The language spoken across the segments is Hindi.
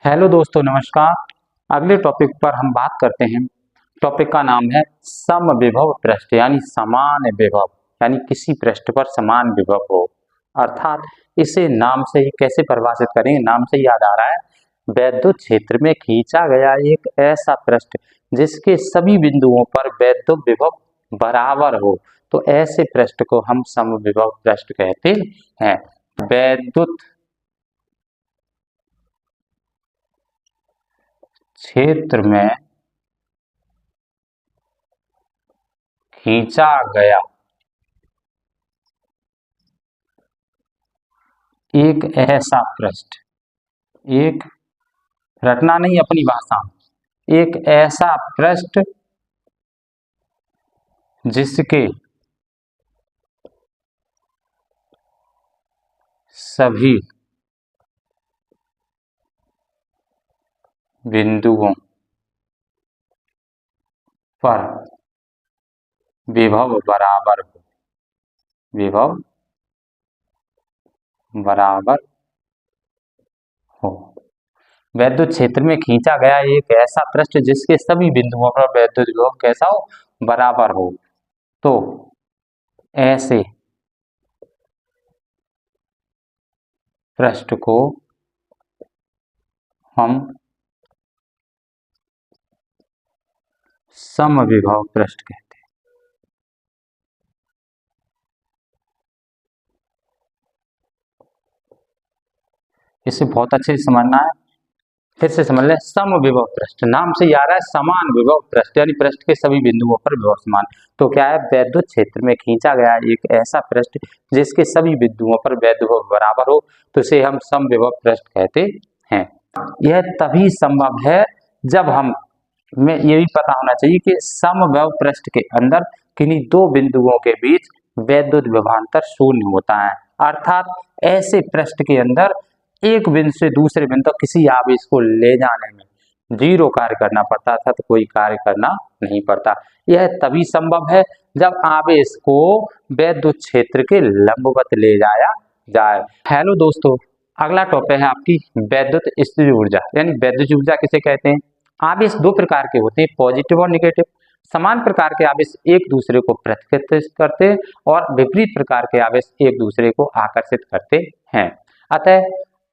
हेलो दोस्तों, नमस्कार। अगले टॉपिक पर हम बात करते हैं। टॉपिक का नाम है समविभव पृष्ठ यानी समान विभव, यानी किसी पृष्ठ पर समान विभव हो। अर्थात इसे नाम से ही कैसे परिभाषित करेंगे, नाम से ही याद आ रहा है। वैद्युत क्षेत्र में खींचा गया एक ऐसा पृष्ठ जिसके सभी बिंदुओं पर वैद्युत विभव बराबर हो, तो ऐसे पृष्ठ को हम समविभव पृष्ठ कहते हैं। वैद्युत क्षेत्र में खींचा गया एक ऐसा पृष्ठ, एक रटना नहीं अपनी भाषा में, एक ऐसा पृष्ठ जिसके सभी बिंदुओं पर विभव बराबर हो, विभव बराबर हो। वैद्युत क्षेत्र में खींचा गया एक ऐसा पृष्ठ जिसके सभी बिंदुओं पर वैद्युत विभव कैसा हो, बराबर हो, तो ऐसे पृष्ठ को हम समविभव पृष्ठ कहते हैं। इसे बहुत अच्छे से समझना है। फिर से समझ लें, समविभव पृष्ठ नाम से आ रहा है समान विभव पृष्ठ, यानी पृष्ठ के सभी बिंदुओं पर विभव समान। तो क्या है, वैद्युत क्षेत्र में खींचा गया एक ऐसा पृष्ठ जिसके सभी बिंदुओं पर वैद्युत विभव बराबर हो, तो इसे हम समविभव पृष्ठ कहते हैं। यह तभी संभव है जब हमें ये भी पता होना चाहिए कि समविभव पृष्ठ के अंदर किन्हीं दो बिंदुओं के बीच वैद्युत विभवांतर शून्य होता है। अर्थात ऐसे पृष्ठ के अंदर एक बिंदु से दूसरे बिंदु तक किसी आवेश को ले जाने में जीरो कार्य करना पड़ता था, तो कोई कार्य करना नहीं पड़ता। यह तभी संभव है जब आवेश को वैद्युत क्षेत्र के लंबवत ले जाया जाए। हेलो दोस्तों, अगला टॉपिक है आपकी वैद्युत स्थितिज ऊर्जा, यानी वैद्युत ऊर्जा किसे कहते हैं। आवेश दो प्रकार के होते हैं, पॉजिटिव और निगेटिव। समान प्रकार के आवेश एक दूसरे को प्रतिकृत करते हैं और विपरीत प्रकार के आवेश एक दूसरे को आकर्षित करते हैं। अतः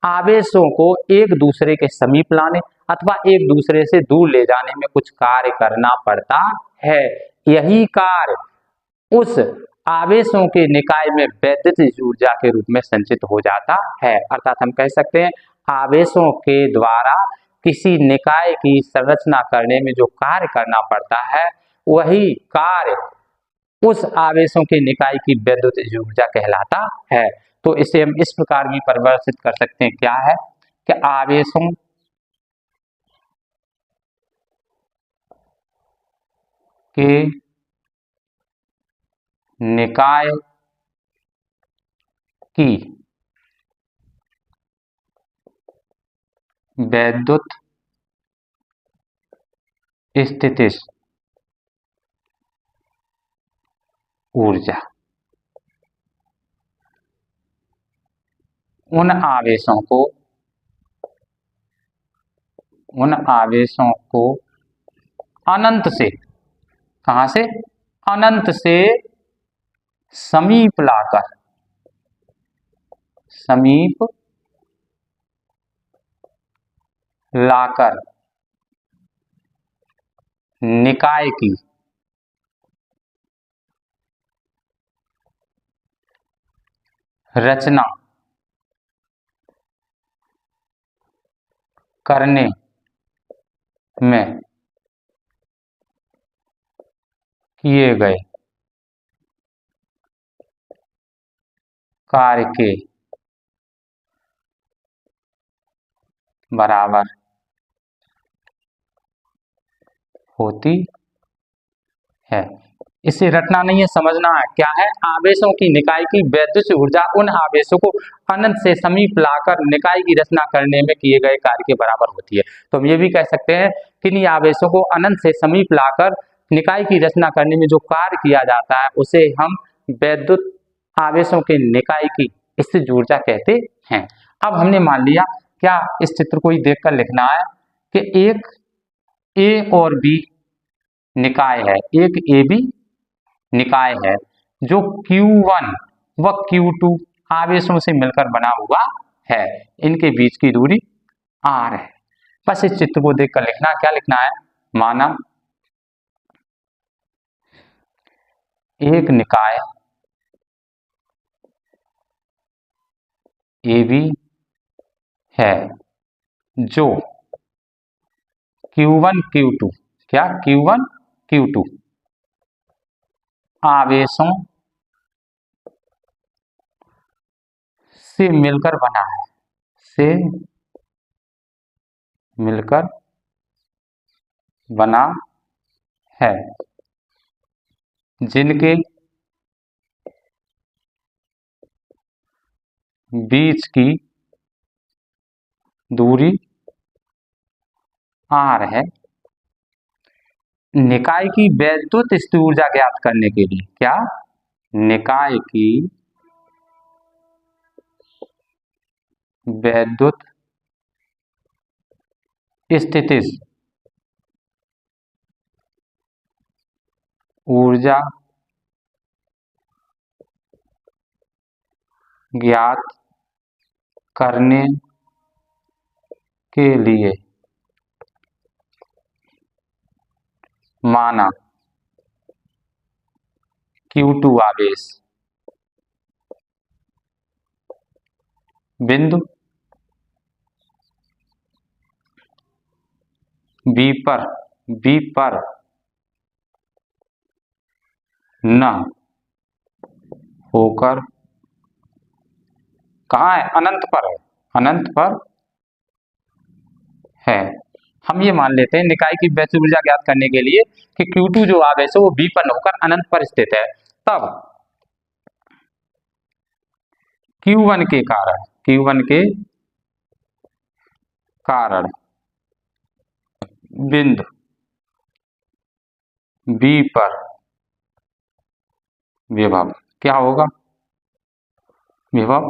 आवेशों को एक दूसरे के समीप लाने अथवा एक दूसरे से दूर ले जाने में कुछ कार्य करना पड़ता है। यही कार्य उस आवेशों के निकाय में वैद्युत ऊर्जा के रूप में संचित हो जाता है। अर्थात हम कह सकते हैं, आवेशों के द्वारा किसी निकाय की संरचना करने में जो कार्य करना पड़ता है, वही कार्य उस आवेशों के निकाय की वैद्युत ऊर्जा कहलाता है। तो इसे हम इस प्रकार भी परिभाषित कर सकते हैं, क्या है कि आवेशों के निकाय की वैद्युत स्थितिज ऊर्जा उन आवेशों को अनंत से, कहां से, अनंत से समीप लाकर निकाय की रचना करने में किए गए कार्य के बराबर होती है। इसे रटना नहीं है, समझना है। क्या है, आवेशों की निकाय की वैद्युत ऊर्जा उन आवेशों को अनंत से समीप लाकर निकाय की रचना करने में किए गए कार्य के बराबर होती है। तो हम ये भी कह सकते हैं कि इन आवेशों को अनंत से समीप लाकर निकाय की रचना करने में जो कार्य किया जाता है, उसे हम वैद्युत आवेशों के निकाय की स्थितिज ऊर्जा कहते हैं। अब हमने मान लिया क्या इस चित्र को ही देखकर लिखना है कि एक ए और बी निकाय है, एक ए बी निकाय है जो Q1 व Q2 आवेशों से मिलकर बना हुआ है, इनके बीच की दूरी r है। बस इस चित्र को देखकर लिखना, क्या लिखना है, माना एक निकाय AB है जो Q1 Q2, क्या Q1 Q2 आवेशों से मिलकर बना है, से मिलकर बना है, जिनके बीच की दूरी r है। निकाय की वैद्युत स्थिर ऊर्जा ज्ञात करने के लिए, क्या, निकाय की वैद्युत स्थितिज ऊर्जा ज्ञात करने के लिए माना Q2 आवेश बिंदु B पर न होकर, कहाँ है, अनंत पर है, अनंत पर है। हम ये मान लेते हैं निकाय की वैद्युत ऊर्जा ज्ञात करने के लिए कि Q2 जो आवेश है वो B पर न होकर अनंत पर स्थित है, तब Q1 के कारण बिंदु B पर विभव क्या होगा, विभव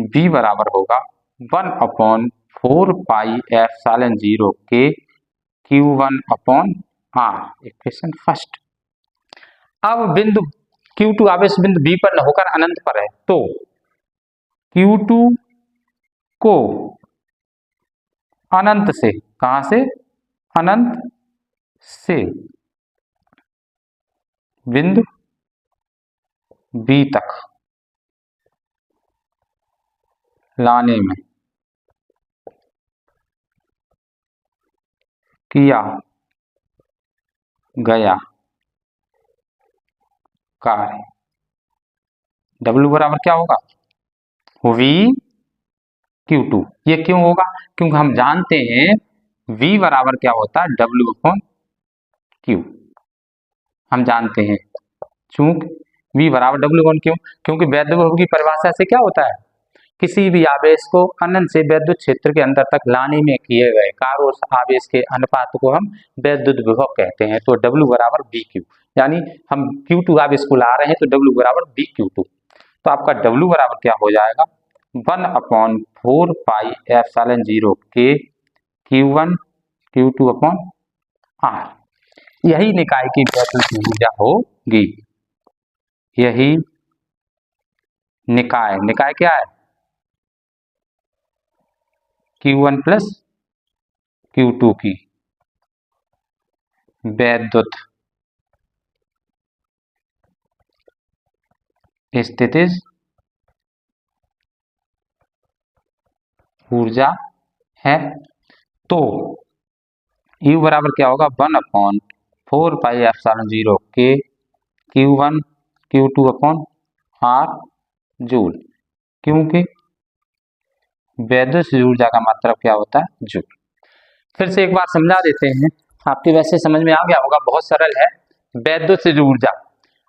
B बराबर होगा 1/4 पाई एप्सिलॉन 0 के Q1/R, इक्वेशन फर्स्ट। अब बिंदु Q2 आवेश बिंदु B पर न होकर अनंत पर है, तो Q2 को अनंत से, कहां से, अनंत से बिंदु B तक लाने में किया गया कार्य W बराबर क्या होगा, VQ2। ये क्यों होगा, क्योंकि हम जानते हैं V बराबर क्या होता है, W/Q, हम जानते हैं, चूंकि V बराबर W/Q, क्योंकि वैद्युत विभव की परिभाषा से क्या होता है, किसी भी आवेश को अनंत से वैद्युत क्षेत्र के अंदर तक लाने में किए गए कार्य उस आवेश के अनुपात को हम वैद्युत विभव कहते हैं। तो W बराबर VQ, यानी हम Q2 आवेश को ला रहे हैं तो W बराबर VQ2। तो आपका W बराबर क्या हो जाएगा, 1/4 पाई एप्सिलॉन 0 के Q1 Q2/R। यही निकाय की वैद्युत ऊर्जा होगी, यही निकाय क्या है, Q1 प्लस Q2 की वैद्युत स्थितिज ऊर्जा है। तो U बराबर क्या होगा, 1/4 पाई एप्सिलॉन 0 के Q1 Q2/R जूल, क्योंकि वैद्युत ऊर्जा का मतलब क्या होता है, जूल। फिर से एक बार समझा देते हैं, आपके वैसे समझ में आ गया होगा, बहुत सरल है। वैद्युत ऊर्जा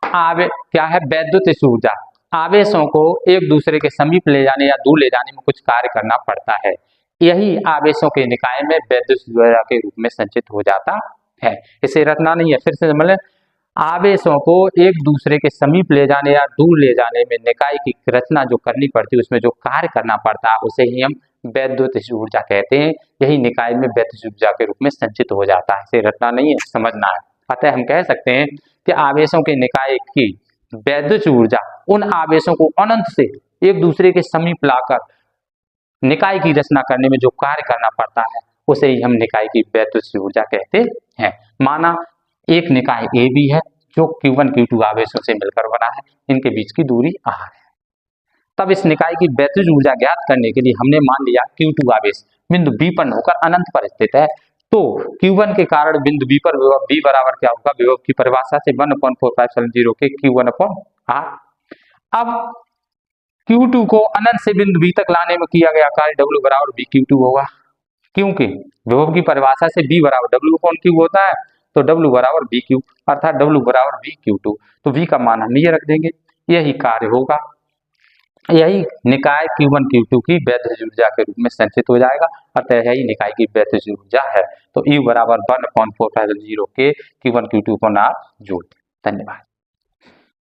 क्या है, वैद्युत ऊर्जा आवेशों को एक दूसरे के समीप ले जाने या दूर ले जाने में कुछ कार्य करना पड़ता है, यही आवेशों के निकाय में वैद्युत ऊर्जा के रूप में संचित हो जाता है। इसे रटना नहीं है, फिर से मतलब आवेशों को एक दूसरे के समीप ले जाने या दूर ले जाने में निकाय की रचना जो करनी पड़ती है, उसमें जो कार्य करना पड़ता है, उसे ही हम वैद्युत ऊर्जा कहते हैं। यही निकाय में वैद्युत ऊर्जा के रूप में संचित हो जाता है। इसे रटना नहीं है, समझना है। अतः हम कह सकते हैं कि आवेशों के निकाय की वैद्युत ऊर्जा उन आवेशों को अनंत से एक दूसरे के समीप लाकर निकाय की रचना करने में जो कार्य करना पड़ता है उसे ही हम निकाय की वैद्युत ऊर्जा कहते हैं। माना एक निकाय ए बी है जो Q1 Q2 आवेशों से मिलकर बना है, इनके बीच की दूरी r है। तब इस निकाय की वैद्युत ऊर्जा ज्ञात करने के लिए हमने मान लिया Q2 आवेश बिंदु B पर होकर अनंत पर स्थित है, तो Q1 के कारण बिंदु B पर विभव B बराबर क्या होगा, विभव की परिभाषा से 1/4πε0 के Q1/r। अब Q2 को अनंत से बिंदु B तक लाने में किया गया कार्य W बराबर VQ2 होगा, क्योंकि विभव की परिभाषा से B बराबर W/Q होता है, तो W बराबर VQ अर्थात W बराबर VQ2। तो V का मान हम ये रख देंगे, यही कार्य होगा, यही निकाय Q1 Q2 की वैद्युत ऊर्जा के रूप में संचित हो जाएगा। अतः यही निकाय की वैद्युत ऊर्जा है। तो E बराबर 1/4πε0 के Q1 Q2/r जूल। धन्यवाद।